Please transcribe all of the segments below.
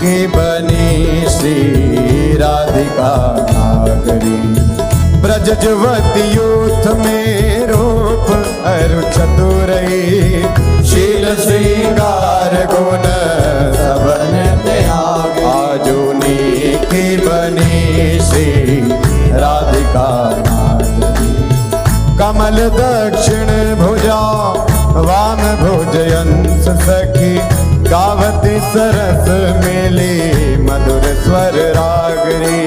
की बनी श्री राधिका नागरी। ब्रज युवती यूथ में रूप अरु चतुरई, शील श्रृंगार गुण सबन त्याग। आजुनी की बनी श्री राधिका नागरी। कमल दक्षिण भुजा वाम भुजयंस सखी, गावती सरस मेली मधुर स्वर रागरी।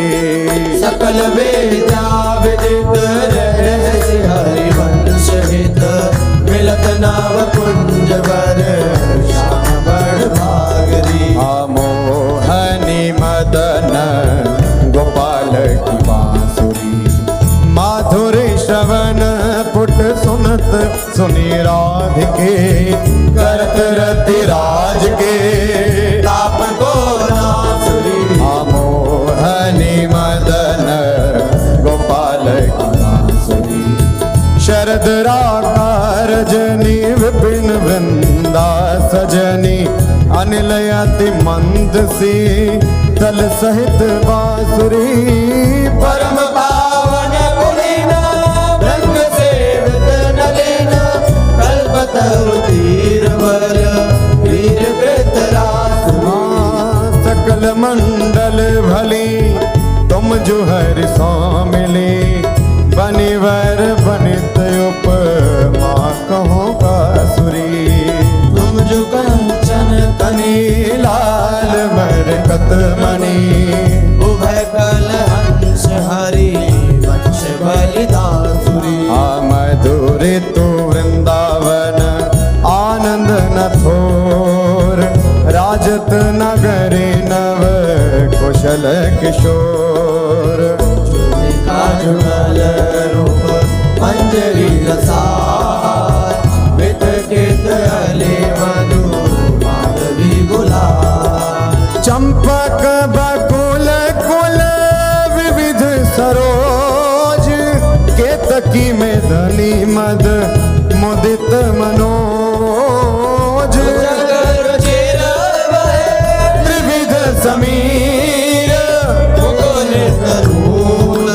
सकल वेदा विदित रहस्य हरिवंश हित, मिलत नाव कुंज वर श्याम बड़ भागरी। मोहनी मदन गोपाल की बांसुरी, माधुरी श्रवण पुट सुनत सुनी राधिके। करत रति राज के ताप को नासुरी, मोहनी मदन गोपाल की बांसुरी। शरद राका रजनी विपिन वृंदा सजनी, अनिल अति मंद सी तल सहित बांसुरी। परम पावन पुनीना रंग सेवित नलिना, कल्पतरु तीर वर वीर कृतरास। सकल मंडल भली तुम जो हरि स्वामिली, बनिवर बनित उपमा कहो बांसुरी। तुम जो कंचन तनी लाल मरकत मणि, उभय कल हंस हरि वंश बलिदासुरी। मधुर तू वृंदावन आनंद न थोर, राजत नगरी नव कुशल किशोर। जुगल रूप मंजरी रसार, वित कित अले मधु माधवी गुलाल। चंपक बकुल कुल विविध सरोज, केतकी में धनी मद मुदित मनोज। त्रिविध समीर मुकुल तरूल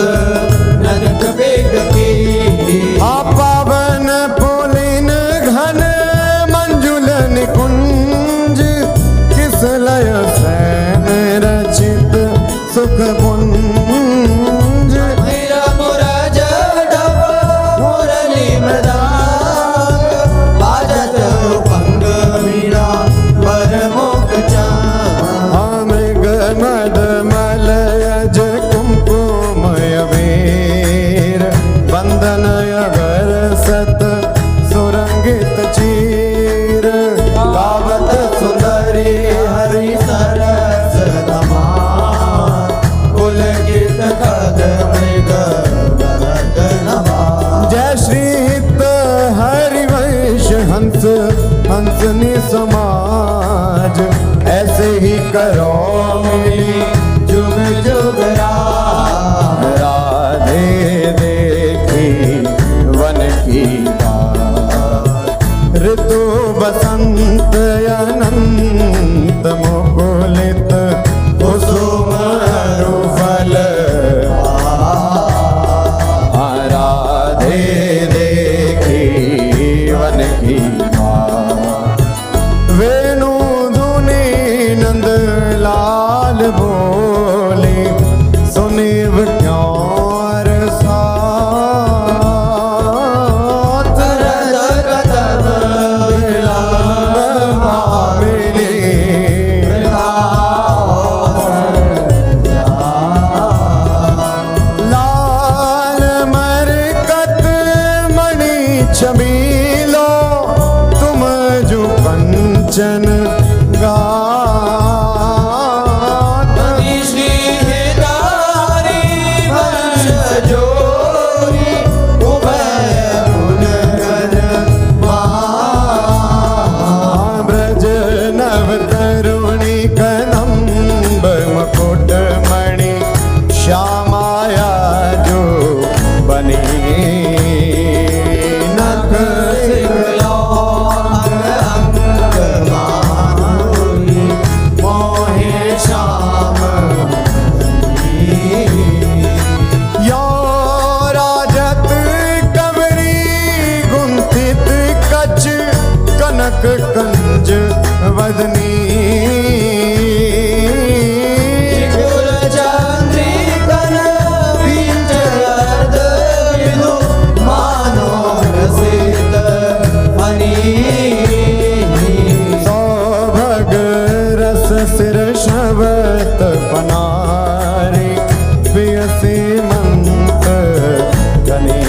ननक बेग की। पावन पुलिन घन मंजुल निकुंज, किस लय सैन रचित सुख पुंज। मेरा मुराज डब मुरली मृदांग, बाजत पंग वीणा वर मुख चांग। मृग मद मलयज कुमकुमय वीर, बंदन अगर सत सुरंगित चीर। गावत सुंदरी हरि सरस धमाल, पुलकित खग मृग भरत नभाल। जय श्री हित हरिवंश हंस हंसनी समाज, ऐसे ही करो मिली जुग जुग राज। राधे देखी वन की बात, ऋतु बसंत अनंत मुकुलित कुसुम रुफल। राधे देखी वन की बात, वेणु धुनी नंद लाल बोले, सुनिव क्यों साथ। लाल मरकत मणि छबीलो, तुम जो कंचन मोहे सिर शबत पनारी पियसी मंत गनी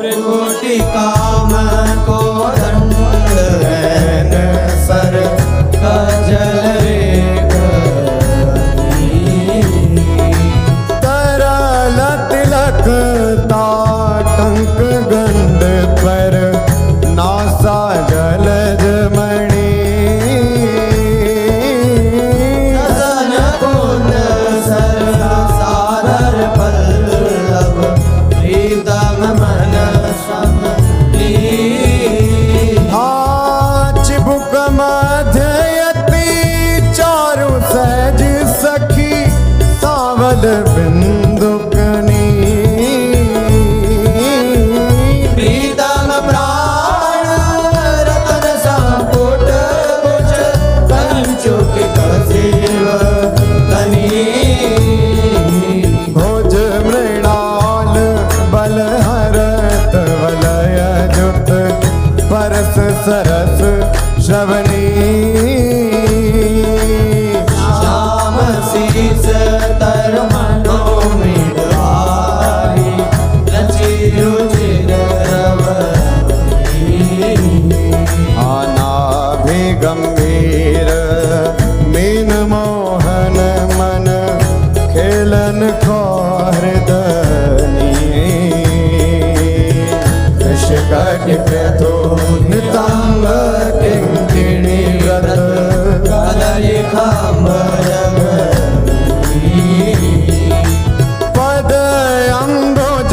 त्रिकोटि काम को दंड नैन सर कजल रेख तरल तिलक ताटंक गंड पर नासा जलज मणि सन कुंड सर सादर पल्लव प्रीतम मन समली चिबुक मध्ययति चारु सहज सखी सावल बिंदुकनी प्रीतम प्राण रतन संपुट कुच कंचुक कसेव कनी भोज मृणाल बलहरत वलय जुत परस सरस श्रवणी श्याम शीस तर मनो मृदुहारी लची रुचिर रवनी आनाभि गंभीर मीन मोहन मन खेलन को हृदनी कृषकट प्रथो नितंग किंकिणी व्रत कलय खम्बर पद अंगोज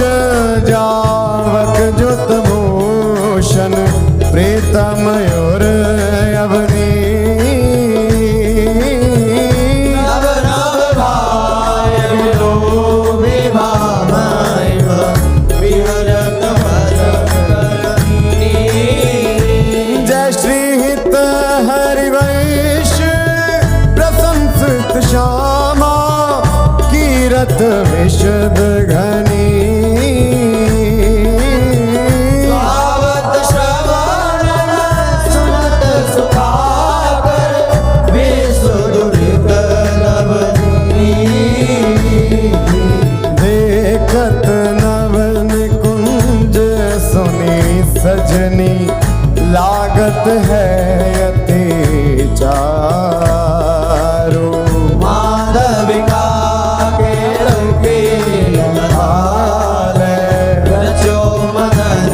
जावक जुत भूषण प्रीतम योर अवनी नव नव भाय विलोभि भामैव विहरत वरकरणी जय श्री हित हरिवंश प्रशंसित श्यामा कीरत विशद घनी गावत श्रवण सुनत सुखाकर विसुदुरित नवनी देखत नवन कुंज सुनी सजनी लागत है अति चारो माधविका के रंगे लहाले रचो मदन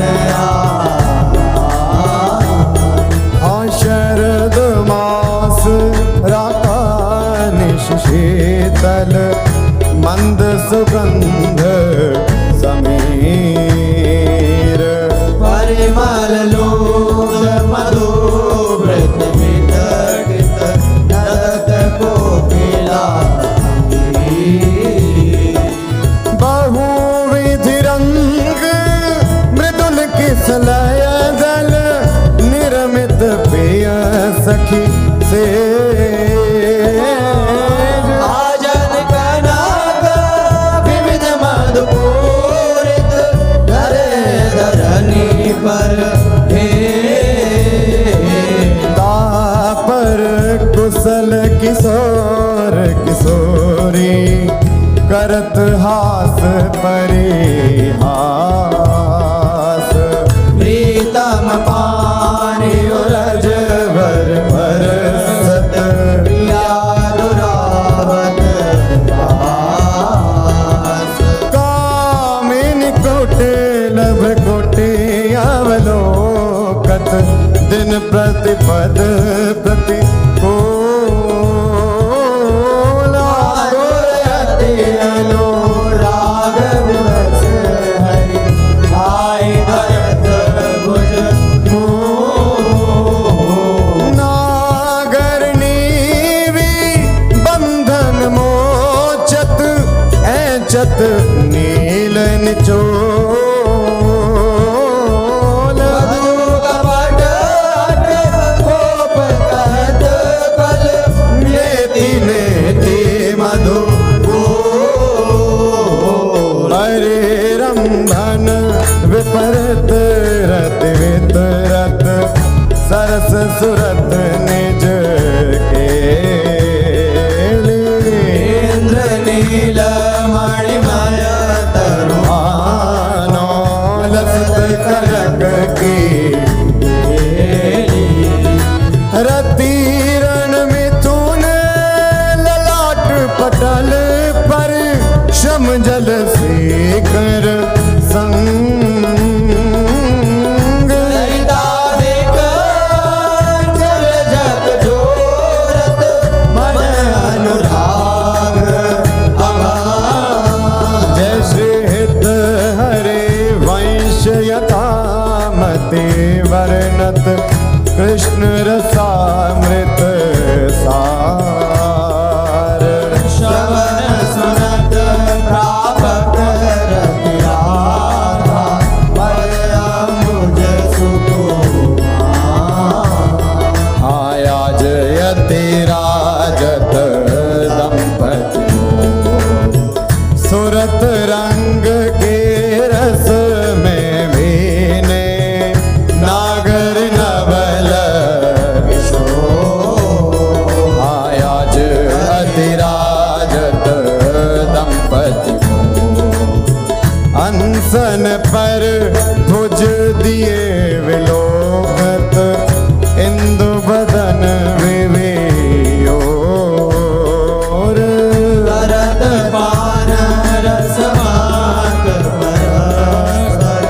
शरद मास राकानिश शीतल मंद सुगंध समीर परिमल लोक मधु व्रत वितड़ित नरत कोकिला बहुविधि रंग मृदुल किसलय दल निर्मित प्रिय सखी से आजन कनक विविध मधुपूरित धरे धरनी पर हे तापर कुशल किशोर किशोरी करत हास परिहास प्रीतम पानी उरज भर बरसत दुरावत पास कामिनी कोटे लभ कोटे अवलोकत दिन प्रतिपद प्रति को अनुराग विवश हरि भाई धरत भुज नागरनीवी बंधन मोचत ऐचत नील निचोल कपट कोप कहत कल नेति नेति मधु हरे रंभन विपरत रत वितरत सरस सुरत निज किरण मिथुन ललाट पटल पर श्रम जल शेखर संग ललिता देख जल जग जोरत मन अनुराग अगाध। जय श्री हित हरे वंश यथामति वर्णत कृष्ण रसामृत सार श्रवण सुनत प्रापत रति राधा मया मुझ सुकुमार। आया जयति राजत दंपति सुरत रंग के रस में भीने नागर नवल किशोर। आया जयति राजत दंपति अनसन पर भुज दिए विलोकत इंदु बदन विवेयोर। करत पान रसमात परस्पर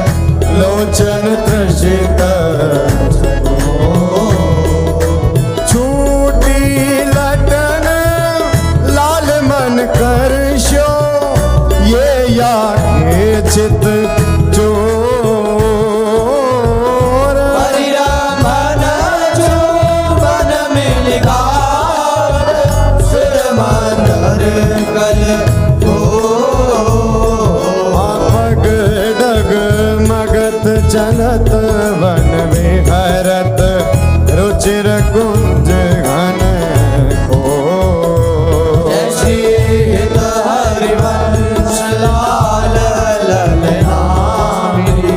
लोचन त्रसित छूटी लटन लाल मन करशो ये या के चित चोर। परिरमण जो मन में लिखावत सुर मंदर कल हो। पग डग मगत चलत वन विहरत रुचिर कुंज घन को। जय श्री हित हरिवंश लाल ललनामिनी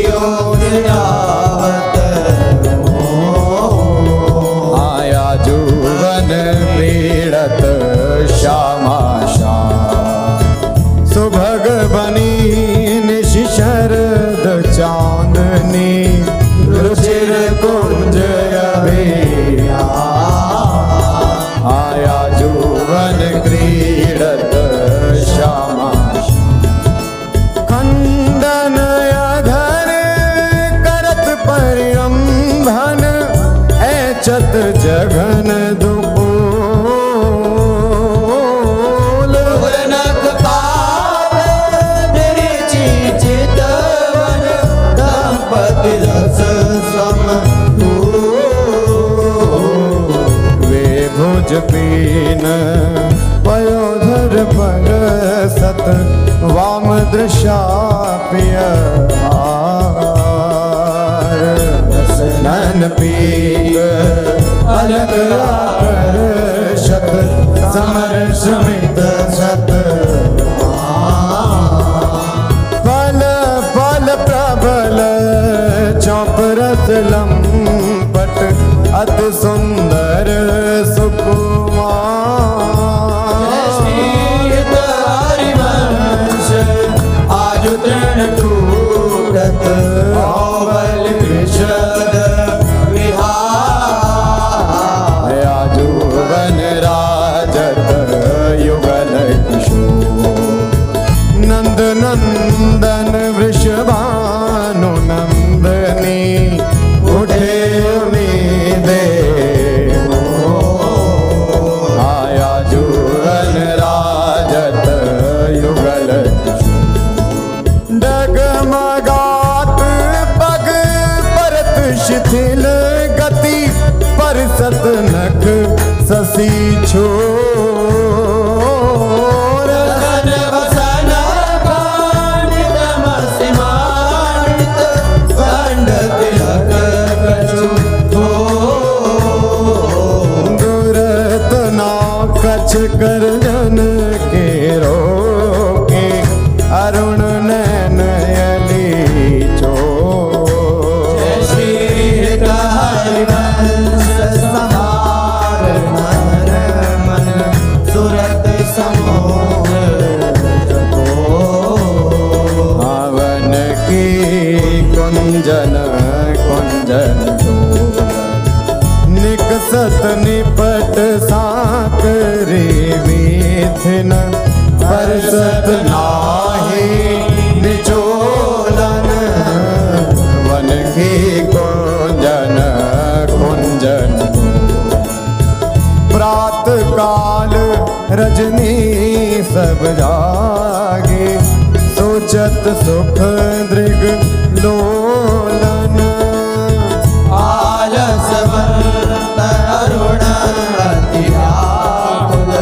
योग यावत मोह। आया जुवन पीड़त श्यामा श्याम सुभग बनी निशि शरद चांदनी रुचिर कुंज अभिया। आया जुवन क्रीडत श्यामा खंडन अधर करत परिरंभन ऐचत जघन दुपोल। पूर्णक पाद निरिचि चितवन दंपति रस समतूल। वे भुज पीन पयोधर पर सत वाम दृशाप्य हार। नन पीक अलग आकर शत समर समित सत फल फल प्रबल चौपरस लंपट अति सुंदर सुकुमार। श्रीत हरिवंश आजु तृण कूटत औबल कृषद विहार। आजुवन राजत युगल किशोर नंद नंदन वृषभानु नंदनी उठे उम्मीदे हो। आया जुवन राजत युगल डगमगात पग परत शिथिल गति परसत नख ससी छोर। रसन वसन कांडित मसिमानित गंड तिलक कछु थोर। दुरत ना कछ कर जन के रोके अरुण नैन यली चोर। जय श्री हरिवंश समार मन मन सुरत समोह जपो। हवन की कुंजन कुंजन निकसत निपट साकरी विथिन परसत नाही निचोलन वन की कुंजन कुंजन प्रात काल रजनी सब जागे सोचत सुख दृग लोलन आलसवंत अरुण अति व्याकुल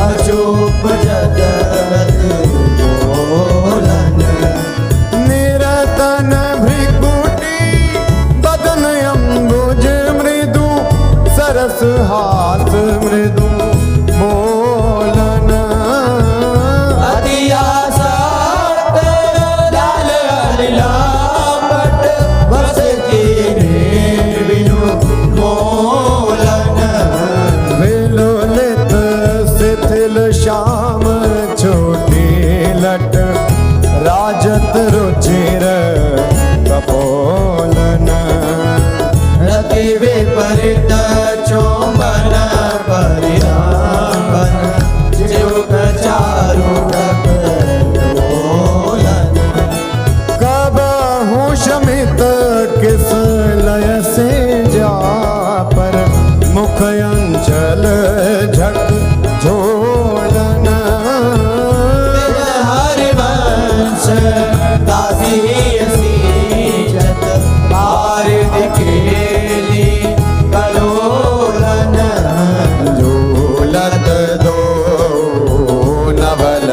अचूप जगत बोलन निरतन भृकुटी बदन अम्बुज मृदु सरस हाथ मृदु मोलन अति आसक्त लाल लापट बस कीने बिनु मोलन विलोलित शिथिल श्याम छोटी लट राजत रुचिर कपोलन रति विपरीत चोंबन परिरामन जुग चारु डोलन कबहु शमित किस लय से जा पर मुख अंचल झक झोलन हरिवंश दासी सीजत आरद केली कलोलन झूलत दो नवल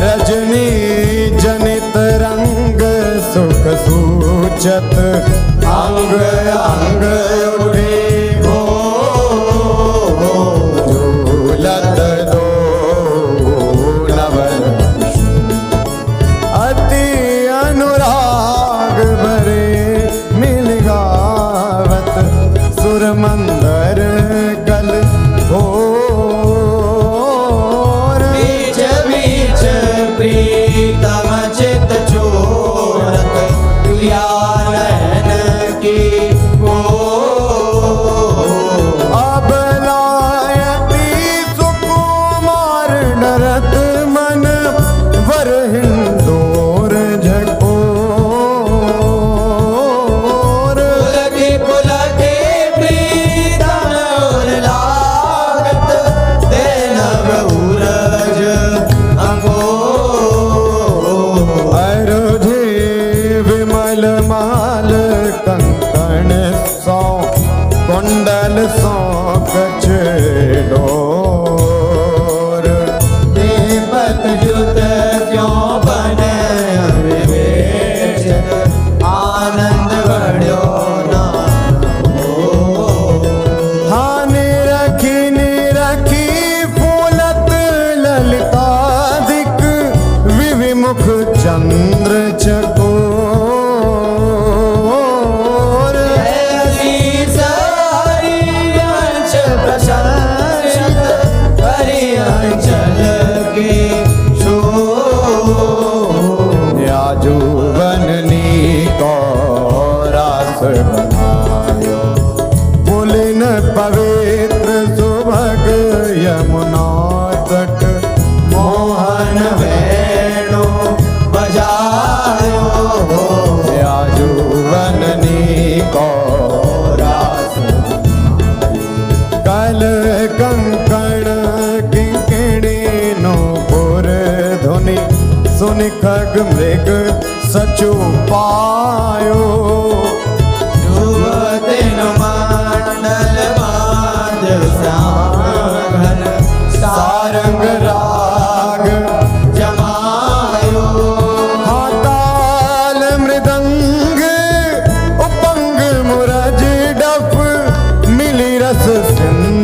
रजनी जनित रंग सुख सूचत अंग अंग उठे झूलत दो नवल अति अनुराग भरे मिल गावत सुर मंदर कल भोर बीच बीच प्रीतम चित चोरत नयन की अबलायती सुकुमार डरत मन वर हिंदोर झकोर पुलकी प्रीतम लागत देन बहुरज अंगोर अरुझे विमल माल कंकण सौ कुंडल सौ कछ डोर दीपक जुत क्यों बने विवेच आनंद बढ़ो ना हाँ निरखी फूलत ललितादिक विविमुख चंद्र चकोर ऐसी सारी अंश प्रशंसित हरि अंचल के शोर याजुवननी को रास बनायो पुलिन पवित्र सुभग यमुना तट मोहन वेणु बजायो याजुवननी को रास कल कंकण किंकिणी नो पुर धुनि सुनि खग मृग सचु पायो युवतिन मंडल बांध श्यामघन सारंग राग जमायो हाताल मृदंग उपंग मुरज डफ मिली रस सिंधु